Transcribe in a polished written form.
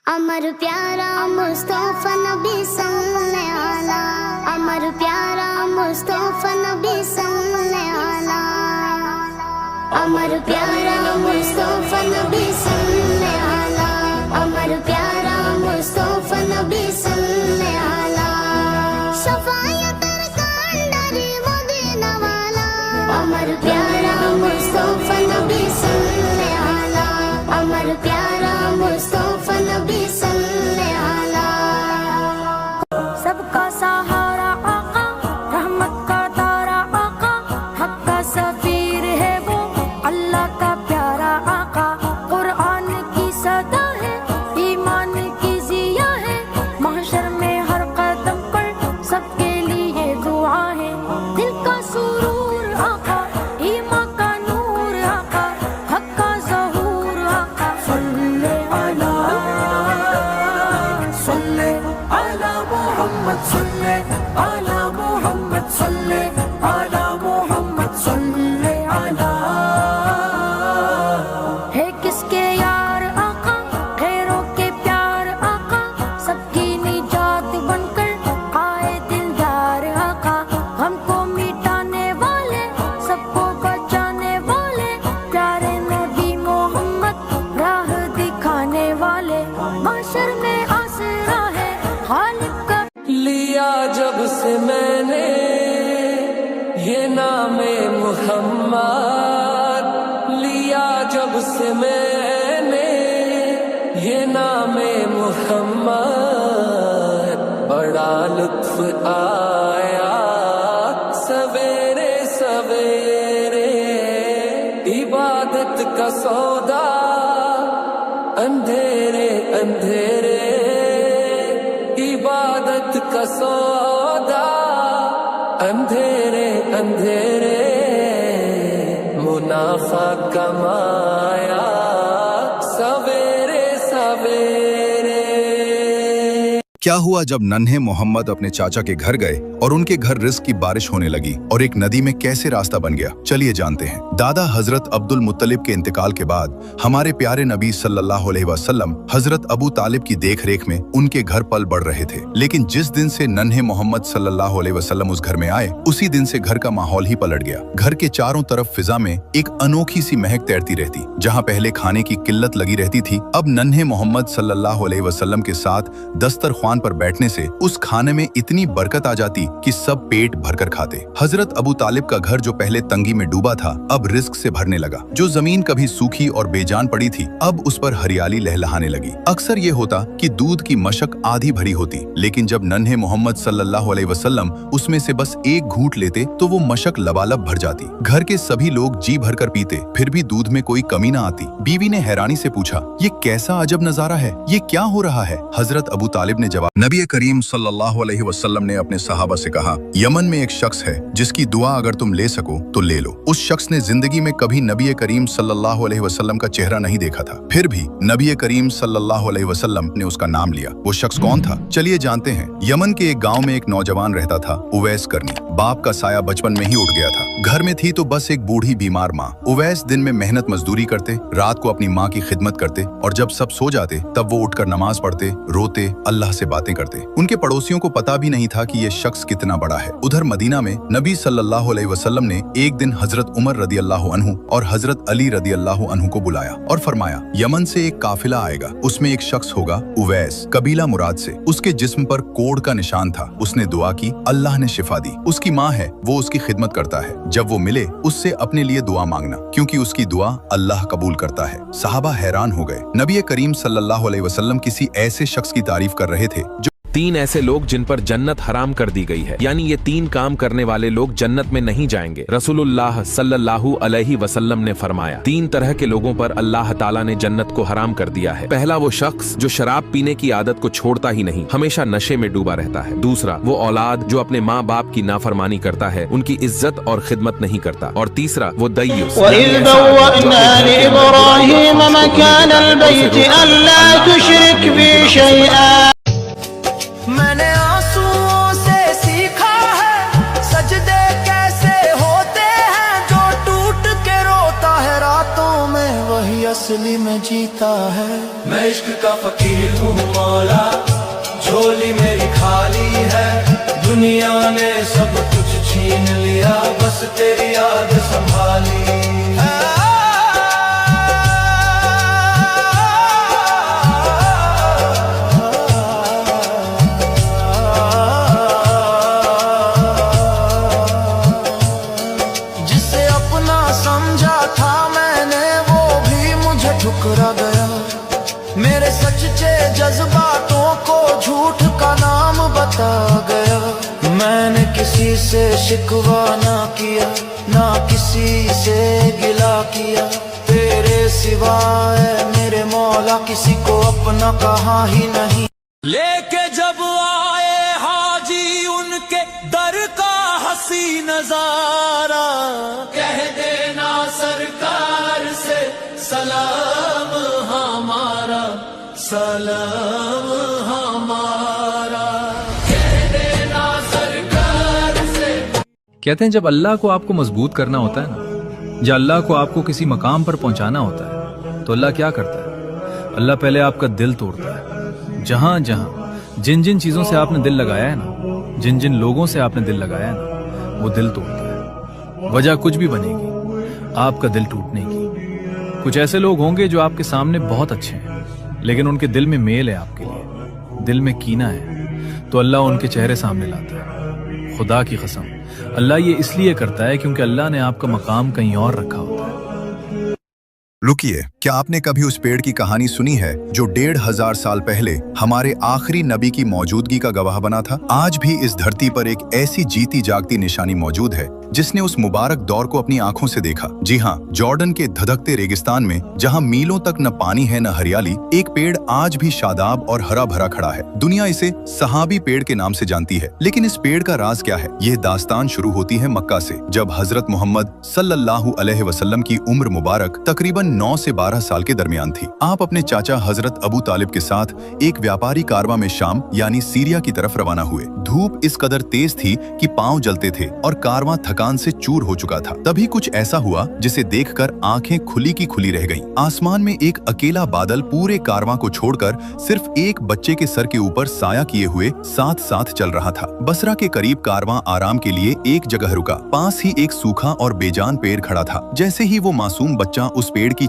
अमर प्यारा मुस्तफा नबी सल्ले अला, अमर प्यारा मुस्तफा नबी सल्ले अला, अमर प्यारा मुस्तफा नबी सल्ले अला, अमर प्यारा मुस्तफा नबी सल्ले अला, शफायत कांडरी मदीना वाला, अमर प्यारा मुस्तफा नबी सल्ले अला, अमर प्यारा मुस्तफा नबी सल्ले अला। सबका सहारा आका, रहमत का तारा आका, हक का सफीर है वो अल्लाह का प्यारा आका। कुरान की सदा है, ईमान की जिया है, महशर में हर कदम पर सबके लिए दुआ है। दिल का सुरूर आका, ईमान का नूर आका, हक का ज़हूर आका। सल्ले अला, सल्ले अला मोहम्मद, सल्ले अला मोहम्मद, सल्ले अला मोहम्मद, सल्ले अला। है किसके यार आका, खैरों के प्यार आका, सबकी निजात बनकर आए दिलदार आका। हमको मिटाने वाले, सबको बचाने वाले, प्यारे नबी मोहम्मद, राह दिखाने वाले। माशर में आसरा है खालिक का। लिया जब से मैंने ये नामे मुहम्मद, लिया जब से मैंने ये नामे मुहम्मद, बड़ा लुत्फ आया सवेरे सवेरे। इबादत का सौदा अंधेरे अंधेरे, इबादत का सौदा अंधेरे अंधेरे, मुनाफा कमाया सवेरे सवेरे। क्या हुआ जब नन्हे मोहम्मद अपने चाचा के घर गए और उनके घर रिस्क की बारिश होने लगी और एक नदी में कैसे रास्ता बन गया, चलिए जानते हैं। दादा हजरत अब्दुल मुत्तलिब के इंतकाल के बाद हमारे प्यारे नबी सल्लल्लाहु अलैहि वसल्लम हजरत अबू तालिब की देखरेख में उनके घर पल बढ़ रहे थे। लेकिन जिस दिन से नन्हे मोहम्मद सल्लल्लाहु अलैहि वसल्लम उस घर में आए, उसी दिन से घर का माहौल ही पलट गया। घर के चारों तरफ फिजा में एक अनोखी सी महक तैरती रहती। जहाँ पहले खाने की किल्लत लगी रहती थी, अब नन्हे मोहम्मद सल्लल्लाहु अलैहि वसल्लम के साथ दस्तरख्वान पर बैठने से उस खाने में इतनी बरकत आ जाती कि सब पेट भरकर खाते। हजरत अबू तालिब का घर जो पहले तंगी में डूबा था, अब रिस्क से भरने लगा। जो जमीन कभी सूखी और बेजान पड़ी थी, अब उस पर हरियाली लहलहाने लगी। अक्सर ये होता कि दूध की मशक आधी भरी होती, लेकिन जब नन्हे मोहम्मद सल्लल्लाहु अलैहि वसल्लम उसमें से बस एक घूंट लेते तो वो मशक लबालब भर जाती। घर के सभी लोग जी भरकर पीते, फिर भी दूध में कोई कमी न आती। बीवी ने हैरानी से पूछा, ये कैसा अजब नजारा है, ये क्या हो रहा है? हजरत अबू तालिब ने जवाब, नबी करीम सल्लल्लाहु अलैहि वसल्लम ने अपने सहाबा से कहा, यमन में एक शख्स है जिसकी दुआ अगर तुम ले सको तो ले लो। उस शख्स ने जिंदगी में कभी नबी करीम सल्लल्लाहु अलैहि वसल्लम का चेहरा नहीं देखा था, फिर भी नबी करीम सल्लल्लाहु अलैहि वसल्लम ने उसका नाम लिया। वो शख्स कौन था, चलिए जानते हैं। यमन के एक गांव में एक नौजवान रहता था, उवैस करनी। बाप का साया बचपन में ही उठ गया था। घर में थी तो बस एक बूढ़ी बीमार माँ। उवैस दिन में मेहनत मजदूरी करते, रात को अपनी माँ की खिदमत करते, और जब सब सो जाते तब वो उठकर नमाज पढ़ते, रोते, अल्लाह से बातें करते। उनके पड़ोसियों को पता भी नहीं था कि ये शख्स कितना बड़ा है। उधर मदीना में नबी सल्लल्लाहु अलैहि वसल्लम ने एक दिन हजरत उमर रदियल्लाहु अन्हु और हजरत अली रदियल्लाहु अन्हु को बुलाया और फरमाया, यमन से एक काफिला आएगा, उसमें एक शख्स होगा उवैस, कबीला मुराद से। उसके जिस्म पर कोढ़ का निशान था। उसने दुआ की, अल्लाह ने शिफा दी। उसकी माँ है, वो उसकी खिदमत करता है। जब वो मिले उससे अपने लिए दुआ मांगना, क्योंकि उसकी दुआ अल्लाह कबूल करता है। सहाबा हैरान हो गए। नबी करीम सल्लल्लाहु अलैहि वसल्लम किसी ऐसे शख्स की तारीफ कर रहे थे जो तीन ऐसे लोग जिन पर जन्नत हराम कर दी गई है, यानी ये तीन काम करने वाले लोग जन्नत में नहीं जाएंगे। रसूलुल्लाह सल्लल्लाहु अलैहि वसल्लम ने फरमाया, तीन तरह के लोगों पर अल्लाह ताला ने जन्नत को हराम कर दिया है। पहला वो शख्स जो शराब पीने की आदत को छोड़ता ही नहीं, हमेशा नशे में डूबा रहता है। दूसरा वो औलाद जो अपने माँ बाप की नाफरमानी करता है, उनकी इज्जत और खिदमत नहीं करता। और तीसरा वो दय्युस। मैंने आंसुओं से सीखा है सजदे कैसे होते हैं, जो टूट के रोता है रातों में वही असली में जीता है। मैं इश्क का फकीर हूँ मौला, झोली मेरी खाली है, दुनिया ने सब कुछ छीन लिया, बस तेरी याद संभाली। जिसे अपना समझा था मैंने वो भी मुझे ठुकरा गया, मेरे सच्चे जज्बातों को झूठ का नाम बता गया। मैंने किसी से शिकवा ना किया, ना किसी से गिला किया, तेरे सिवाय मेरे मौला किसी को अपना कहा ही नहीं। लेके जब आए हाजी उनके दर का हंसी नजारा, कह देना सरकार से सलाम हमारा, सलाम हमारा, कह देना सरकार से। कहते हैं जब अल्लाह को आपको मजबूत करना होता है ना, या अल्लाह को आपको किसी मकाम पर पहुंचाना होता है, तो अल्लाह क्या करता है? अल्लाह पहले आपका दिल तोड़ता है। जहां जहां जिन जिन चीजों से आपने दिल लगाया है ना, जिन जिन लोगों से आपने दिल लगाया है ना, वो दिल तोड़ता है। वजह कुछ भी बनेगी आपका दिल टूटने की। कुछ ऐसे लोग होंगे जो आपके सामने बहुत अच्छे हैं, लेकिन उनके दिल में मेल है आपके लिए, दिल में कीना है, तो अल्लाह उनके चेहरे सामने लाता है। खुदा की कसम, अल्लाह ये इसलिए करता है क्योंकि अल्लाह ने आपका मकाम कहीं और रखा होता है। रुकिए, क्या आपने कभी उस पेड़ की कहानी सुनी है जो 1500 साल पहले हमारे आखिरी नबी की मौजूदगी का गवाह बना था? आज भी इस धरती पर एक ऐसी जीती जागती निशानी मौजूद है जिसने उस मुबारक दौर को अपनी आंखों से देखा। जी हाँ, जॉर्डन के धधकते रेगिस्तान में जहाँ मीलों तक न पानी है न हरियाली, एक पेड़ आज भी शादाब और हरा भरा खड़ा है। दुनिया इसे सहाबी पेड़ के नाम से जानती है, लेकिन इस पेड़ का राज क्या है? यह दास्तान शुरू होती है मक्का से, जब हजरत मोहम्मद सल्लल्लाहु अलैहि वसल्लम की उम्र मुबारक तकरीबन 9 से 12 साल के दरमियान थी। आप अपने चाचा हजरत अबू तालिब के साथ एक व्यापारी कारवां में शाम यानी सीरिया की तरफ रवाना हुए। धूप इस कदर तेज थी कि पांव जलते थे और कारवां थकान से चूर हो चुका था। तभी कुछ ऐसा हुआ जिसे देखकर आंखें खुली की खुली रह गईं। आसमान में एक अकेला बादल पूरे कारवां को छोड़कर सिर्फ एक बच्चे के सर के ऊपर साया किए हुए साथ साथ चल रहा था। बसरा के करीब कारवां आराम के लिए एक जगह रुका। पास ही एक सूखा और बेजान पेड़ खड़ा था। जैसे ही वो मासूम बच्चा उस पेड़ की